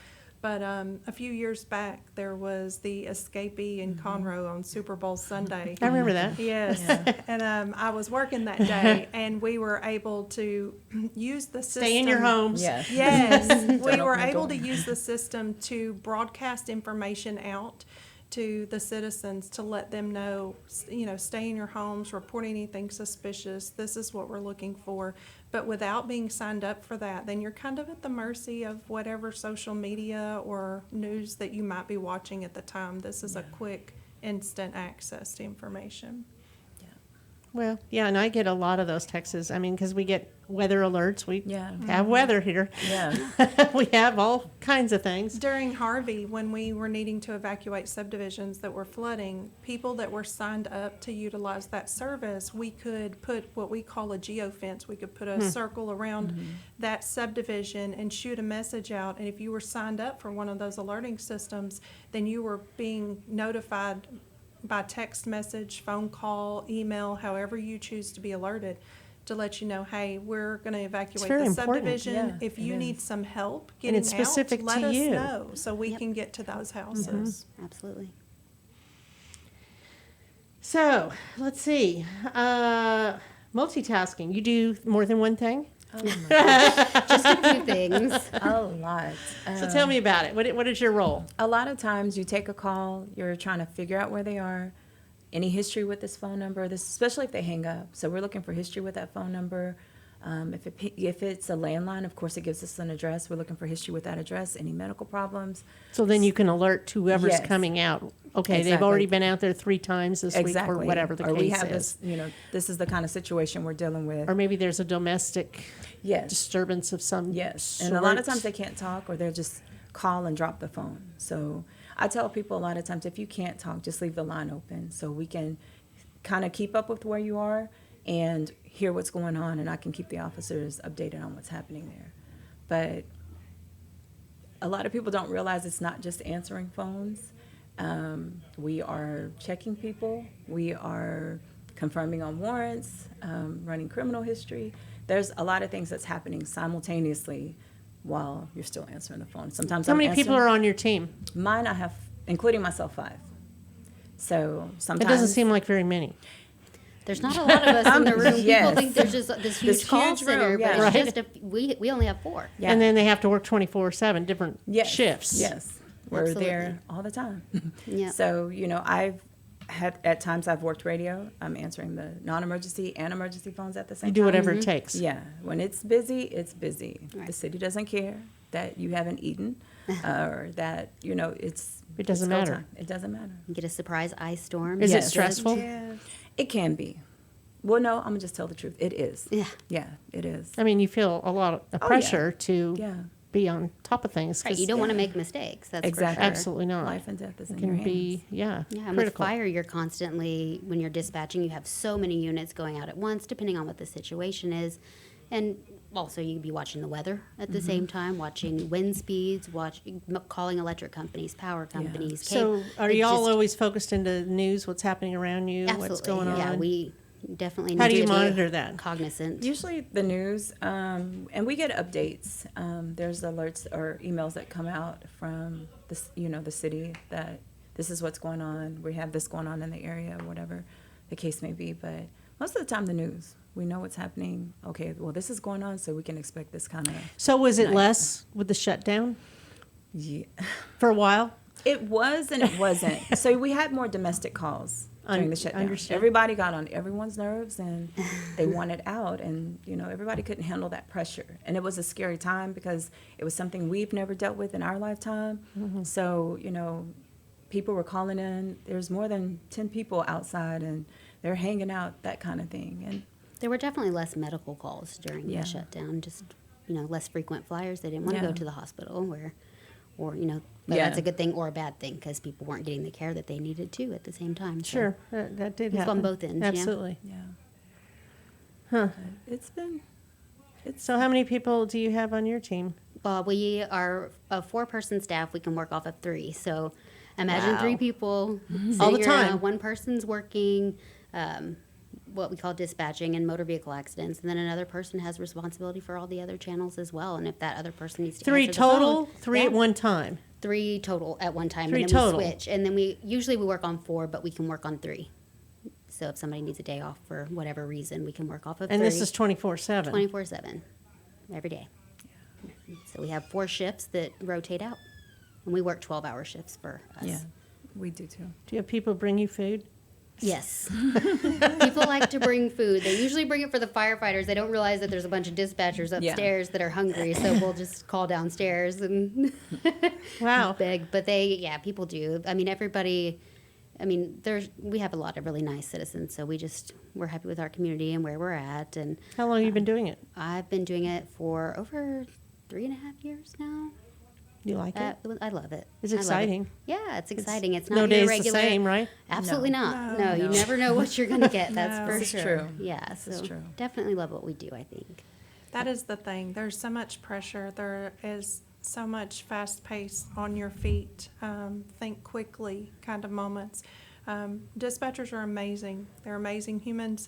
I: But a few years back, there was the escapee in Conroe on Super Bowl Sunday.
B: I remember that.
I: Yes, and I was working that day, and we were able to use the system.
B: Stay in your homes.
H: Yeah.
I: Yes, we
H: Don't
I: were
H: open the
I: able
H: door.
I: to use the system to broadcast information out to the citizens to let them know, stay in your homes, report anything suspicious. This is what we're looking for. But without being signed up for that, then you're kind of at the mercy of whatever social media or news that you might be watching at the time. This is a quick, instant access to information.
B: Well, yeah, and I get a lot of those texts. I mean, because we get weather alerts. We
H: Yeah.
B: have weather here.
H: Yeah.
B: We have all kinds of things.
I: During Harvey, when we were needing to evacuate subdivisions that were flooding, people that were signed up to utilize that service, we could put what we call a geofence. We could put a circle around that subdivision and shoot a message out. And if you were signed up for one of those alerting systems, then you were being notified by text message, phone call, email, however you choose to be alerted, to let you know, hey, we're going to evacuate
B: very
I: the
B: important.
I: subdivision.
H: Yeah,
I: if you need some help getting
B: it's specific
I: out, let
B: to
I: us
B: you.
I: know so we can get to those houses.
J: Absolutely.
B: So, let's see. Multitasking. You do more than one thing?
J: Just a few things.
H: A lot.
B: So tell me about it. What is your role?
H: A lot of times you take a call, you're trying to figure out where they are, any history with this phone number, especially if they hang up. So we're looking for history with that phone number. If it's a landline, of course, it gives us an address. We're looking for history with that address, any medical problems.
B: So then you can alert to whoever's
H: Yes.
B: coming out. Okay, they've
H: Exactly.
B: already been out there 3 times this week or whatever the
H: or we
B: case
H: have
B: is.
H: this, this is the kind of situation we're dealing with.
B: Or maybe there's a domestic
H: Yes.
B: disturbance of some
H: Yes, and a lot of
B: sort.
H: times they can't talk or they'll just call and drop the phone. So I tell people a lot of times if you can't talk, just leave the line open so we can kind of keep up with where you are and hear what's going on, and I can keep the officers updated on what's happening there. But a lot of people don't realize it's not just answering phones. We are checking people. We are confirming on warrants, running criminal history. There's a lot of things that's happening simultaneously while you're still answering the phone. Sometimes
B: How many people are on your team?
H: Mine, I have, including myself, 5. So
B: It
H: sometimes
B: doesn't seem like very many.
J: There's not a lot of us in the room.
H: Yes.
J: People think there's just this huge call
H: huge
J: center,
H: room,
J: but
H: yeah.
J: it's
B: Right.
J: just we only have 4.
H: Yeah.
B: And then they have to work 24/7, different
H: Yes,
B: shifts.
H: Yes, we're
J: Absolutely.
H: there all the time.
J: Yeah.
H: So I've had at times I've worked radio. I'm answering the non-emergency and emergency phones at the same
B: You
H: time.
B: do whatever it takes.
H: Yeah, when it's busy, it's busy.
J: Right.
H: The city doesn't care that you haven't eaten or that it's.
B: It doesn't
H: it's go
B: matter.
H: time. It doesn't matter.
J: You get a surprise ice storm.
B: Is it
H: Yes.
B: stressful?
H: It can be. Well, no, I'm gonna just tell the truth. It is.
J: Yeah.
H: Yeah, it is.
B: I mean, you feel a lot of
H: yeah.
B: pressure to
H: Yeah.
B: be on top of things.
J: Right,
B: 'cause
J: you don't want to make mistakes. That's
H: Exactly.
J: for sure.
B: Absolutely not.
H: Life and death is
B: It
H: in your
B: can
H: hands.
B: be, yeah,
J: Yeah, and with
B: critical.
J: fire, you're constantly, when you're dispatching, you have so many units going out at once, depending on what the situation is. And also, you'd be watching the weather at the same time, watching wind speeds, calling electric companies, power companies.
B: So are
J: It
B: y'all
J: just-
B: always focused into the news, what's happening around you, what's
J: Absolutely.
B: going on?
J: Yeah, we definitely
B: How
J: need
B: do you
J: to
B: monitor
J: be
B: that?
J: cognizant.
H: Usually the news, and we get updates. There's alerts or emails that come out from the city that this is what's going on. We have this going on in the area, whatever the case may be. But most of the time, the news, we know what's happening. Okay, well, this is going on, so we can expect this kind of.
B: So was it
H: Nice.
B: less with the shutdown
H: Yeah,
B: for a while?
H: it was and it wasn't. So we had more domestic calls during the shutdown.
B: Understood.
H: Everybody got on everyone's nerves and they wanted out, and everybody couldn't handle that pressure. And it was a scary time because it was something we've never dealt with in our lifetime.
B: Mm-hmm.
H: So people were calling in. There's more than 10 people outside, and they're hanging out, that kind of thing. And
J: There were definitely less medical calls during
H: Yeah.
J: the shutdown, just, less frequent flyers. They didn't want to
H: Yeah.
J: go to the hospital but
H: Yeah.
J: that's a good thing or a bad thing because people weren't getting the care that they needed to at the same time. So
B: Sure, that did
J: It's
B: happen.
J: on both ends, yeah.
B: Absolutely.
H: yeah,
B: Huh.
H: it's been.
B: So how many people do you have on your team?
J: We are a 4-person staff. We can work off of 3. So imagine
H: Wow.
J: 3 people
B: All the
J: sitting around.
B: time.
J: One person's working what we call dispatching and motor vehicle accidents, and then another person has responsibility for all the other channels as well. And if that other person needs to
B: 3
J: answer the phone-
B: total, 3
J: Yeah.
B: at one time.
J: 3 total at one time.
B: 3
J: and then
B: total.
J: we switch. And then we work on 4, but we can work on 3. So if somebody needs a day off for whatever reason, we can work off of 3.
B: And this is 24/7.
J: 24/7, every day. So we have 4 shifts that rotate out. And we work 12-hour shifts for us.
H: Yeah, we do too.
B: Do you have people bring you food?
J: Yes. People like to bring food. They usually bring it for the firefighters. They don't realize that there's a bunch of dispatchers upstairs that are hungry, so we'll just call downstairs and
B: Wow.
J: beg. But people do. I mean, everybody. I mean, we have a lot of really nice citizens, so we're happy with our community and where we're at. And
B: How long have you been doing it?
J: I've been doing it for over 3.5 years now.
B: You like it?
J: I love it.
B: It's
J: I love it.
B: exciting.
J: Yeah, it's exciting. It's
B: No
J: not
B: day's
J: your
B: the
J: regular.
B: same, right?
J: Absolutely not.
I: No.
J: You never know what you're going to get. That's
I: No.
J: for
H: This is
J: sure.
H: true.
J: Yeah, so
H: This is true.
J: definitely love what we do, I think.
I: That is the thing. There's so much pressure. There is so much fast pace on your feet, think quickly kind of moments. Dispatchers are amazing. They're amazing humans.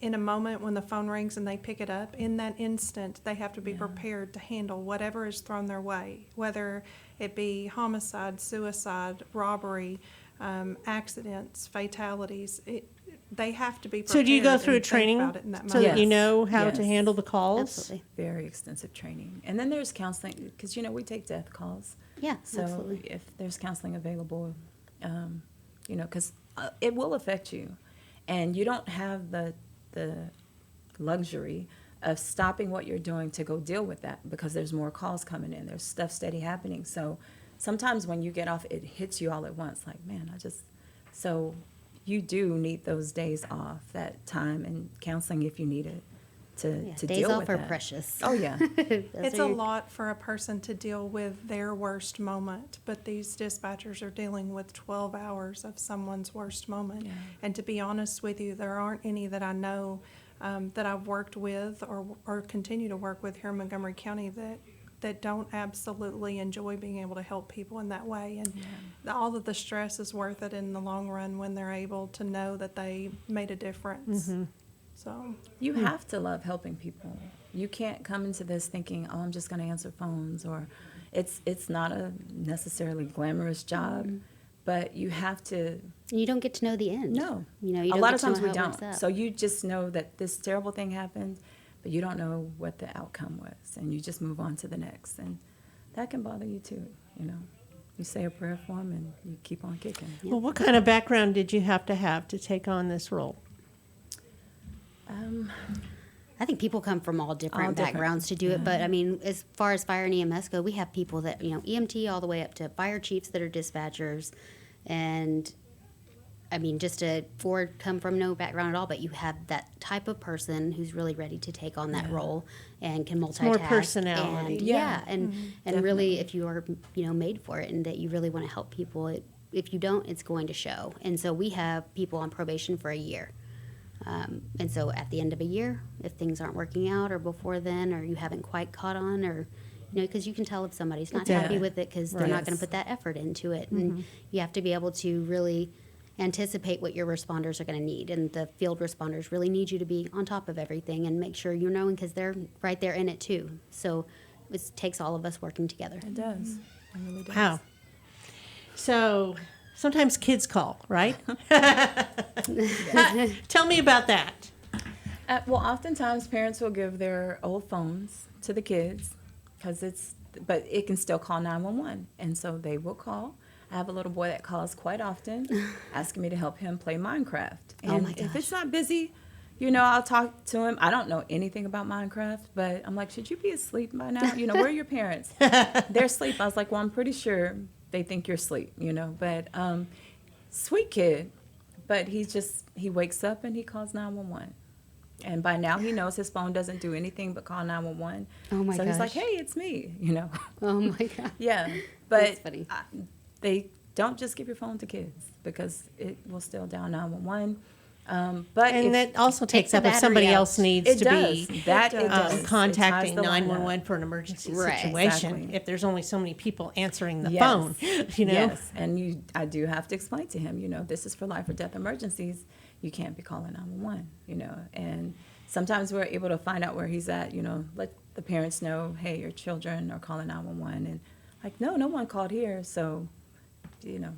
I: In a moment when the phone rings and they pick it up, in that instant, they have to be prepared to handle whatever is thrown their way, whether it be homicide, suicide, robbery, accidents, fatalities. They have to be prepared.
B: So do you go through a
I: and think
B: training
I: about it in that
B: so that
I: moment.
B: you
H: Yes.
B: know how to
H: Yes.
B: handle the calls?
J: Absolutely.
H: Very extensive training. And then there's counseling, because, we take death calls.
J: Yeah,
H: So
J: absolutely.
H: if there's counseling available, because it will affect you. And you don't have the luxury of stopping what you're doing to go deal with that, because there's more calls coming in. There's stuff steady happening. So sometimes when you get off, it hits you all at once. Like, man, so you do need those days off, that time and counseling if you need it to
J: Days
H: deal
J: off
H: with
J: are
H: that.
J: precious.
H: Oh, yeah.
I: It's a lot for a person to deal with their worst moment, but these dispatchers are dealing with 12 hours of someone's worst moment.
H: Yeah.
I: And to be honest with you, there aren't any that I know that I've worked with or continue to work with here in Montgomery County that don't absolutely enjoy being able to help people in that way. And all of the stress is worth it in the long run when they're able to know that they made a difference. So
H: You have to love helping people. You can't come into this thinking, oh, I'm just going to answer phones, or it's not a necessarily glamorous job, but you have to.
J: You don't get to know the end.
H: No.
J: You
H: A
J: don't
H: lot
J: get
H: of
J: to know
H: times we
J: how it works
H: don't.
J: out.
H: So you just know that this terrible thing happened, but you don't know what the outcome was, and you just move on to the next, and that can bother you too. You say a prayer for them, and you keep on kicking.
B: Well, what kind of background did you have to take on this role?
J: I think people come from all different
H: different.
J: backgrounds to do it, but I mean, as far as fire and EMS go, we have people that, EMT all the way up to fire chiefs that are dispatchers. And I mean, just to Ford come from no background at all, but you have that type of person who's really ready to take on that role and can multitask.
B: more personality.
J: And, and really, if you are, made for it and that you really want to help people, if you don't, it's going to show. And so we have people on probation for a year. And so at the end of a year, if things aren't working out or before then, or you haven't quite caught on, or, because you can tell if somebody's not happy with it because they're not going to put that effort into it. And you have to be able to really anticipate what your responders are going to need. And the field responders really need you to be on top of everything and make sure you're knowing, because they're right there in it too. So it takes all of us working together.
H: It does. It really does.
B: Wow. So sometimes kids call, right? Tell me about that.
H: Well, oftentimes parents will give their old phones to the kids but it can still call 911. And so they will call. I have a little boy that calls quite often, asking me to help him play Minecraft. And
J: my
H: if
J: gosh.
H: it's not busy, I'll talk to him. I don't know anything about Minecraft, but I'm like, should you be asleep by now? Where are your parents? They're asleep. I was like, well, I'm pretty sure they think you're asleep, But sweet kid, but he wakes up and he calls 911. And by now he knows his phone doesn't do anything but call 911.
J: Oh my
H: So he's like,
J: gosh.
H: hey, it's me,
J: Oh my God.
H: Yeah, but
J: That's funny.
H: They don't just give your phone to kids, because it will still dial 911. But
B: And that also takes up if
J: battery
B: somebody
J: out.
B: else needs
H: it
B: to
H: does.
B: be
H: That it
I: It
H: does.
I: does.
H: It
B: contacting
H: ties the line up.
B: 911 for an emergency
J: Right,
B: situation.
H: exactly.
B: If there's only so many people answering the
H: Yes.
B: phone,
H: Yes, and I do have to explain to him, this is for life or death emergencies. You can't be calling 911, And sometimes we're able to find out where he's at, let the parents know, hey, your children are calling 911, and Like, no one called here. So, you know.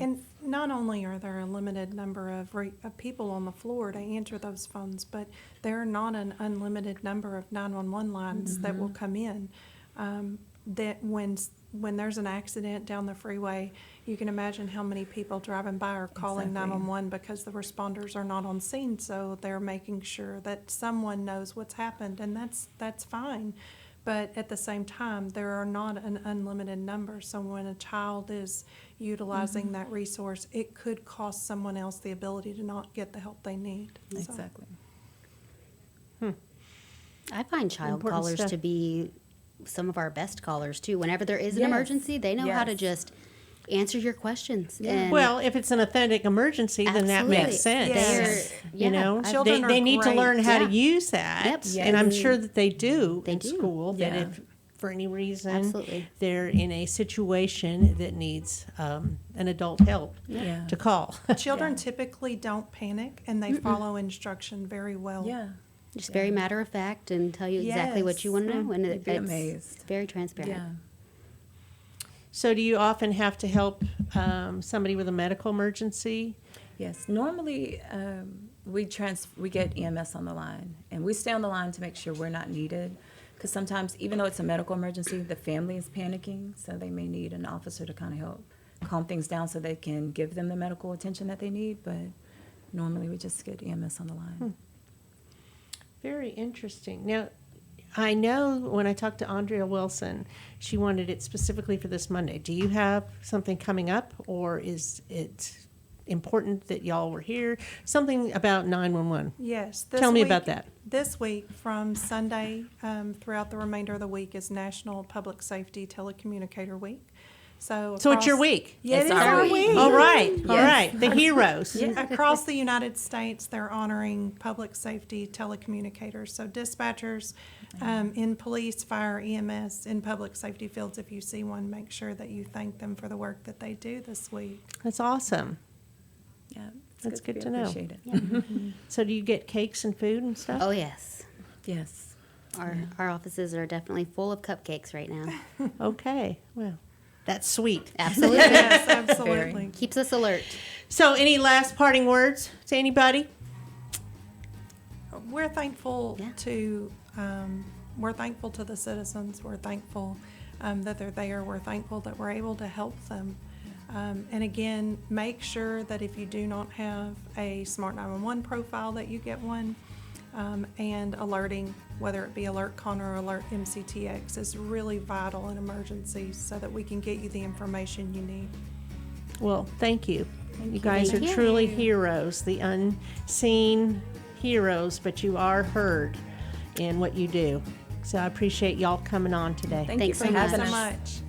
I: And not only are there a limited number of people on the floor to answer those phones, but there are not an unlimited number of 911 lines that will come in. That when there's an accident down the freeway, you can imagine how many people driving by are calling 911 because the responders are not on scene. So they're making sure that someone knows what's happened, and that's fine. But at the same time, there are not an unlimited number. So when a child is utilizing that resource, it could cost someone else the ability to not get the help they need.
H: Exactly.
J: I find child
B: Important
J: callers
B: stuff.
J: to be some of our best callers too. Whenever there is an emergency, they know how to just answer your questions. And
B: Well, if it's an authentic emergency, then that
J: Absolutely.
B: makes sense.
J: Yes.
B: You know,
I: Children
B: they
I: are
B: need to
I: great.
B: learn how
J: Yeah.
B: to use that.
J: Yep.
B: And I'm sure that they do
J: They
B: in
J: do.
B: school. That
H: Yeah.
B: if for any reason
J: Absolutely.
B: they're in a situation that needs an adult help
H: Yeah.
B: to call.
I: Children typically don't panic, and they follow instruction very well.
H: Yeah.
J: just very matter of fact and tell you exactly what you want to know. And
H: You'd be
J: it's
H: amazed.
J: very transparent.
H: Yeah.
B: So do you often have to help somebody with a medical emergency?
H: Yes. Normally, we get EMS on the line, and we stay on the line to make sure we're not needed. Because sometimes, even though it's a medical emergency, the family is panicking, so they may need an officer to kind of help calm things down so they can give them the medical attention that they need. But normally, we just get EMS on the line.
B: Very interesting. Now, I know when I talked to Andrea Wilson, she wanted it specifically for this Monday. Do you have something coming up, or is it important that y'all were here? Something about 911.
I: Yes.
B: Tell me about that.
I: This week, from Sunday throughout the remainder of the week, is National Public Safety Telecommunicator Week. So
B: it's your week.
I: Yeah,
H: It's
I: it is
H: our
I: our
H: week.
I: week.
B: All right. All right. The heroes.
I: Across the United States, they're honoring public safety telecommunicators. So dispatchers in police, fire, EMS, in public safety fields, if you see one, make sure that you thank them for the work that they do this week.
B: That's awesome.
H: Yeah. It's
B: That's good
H: be
B: to know.
H: appreciated.
B: So do you get cakes and food and stuff?
J: Oh, yes.
H: Yes.
J: Our offices are definitely full of cupcakes right now.
B: Okay. Well, that's sweet.
J: Absolutely.
I: Yes, absolutely.
J: Keeps us alert.
B: So any last parting words to anybody?
I: We're thankful
J: Yeah.
I: to the citizens. We're thankful that they're there. We're thankful that we're able to help them. And again, make sure that if you do not have a Smart 911 profile, that you get one. And alerting, whether it be Alert Conroe or Alert MCTX, is really vital in emergencies so that we can get you the information you need.
B: Well, thank you. You guys are
J: Thank you.
B: truly heroes, the unseen heroes, but you are heard in what you do. So I appreciate y'all coming on today.
H: Thank you
J: Thanks
H: for
J: so
H: having
J: much.
H: us.
I: So much.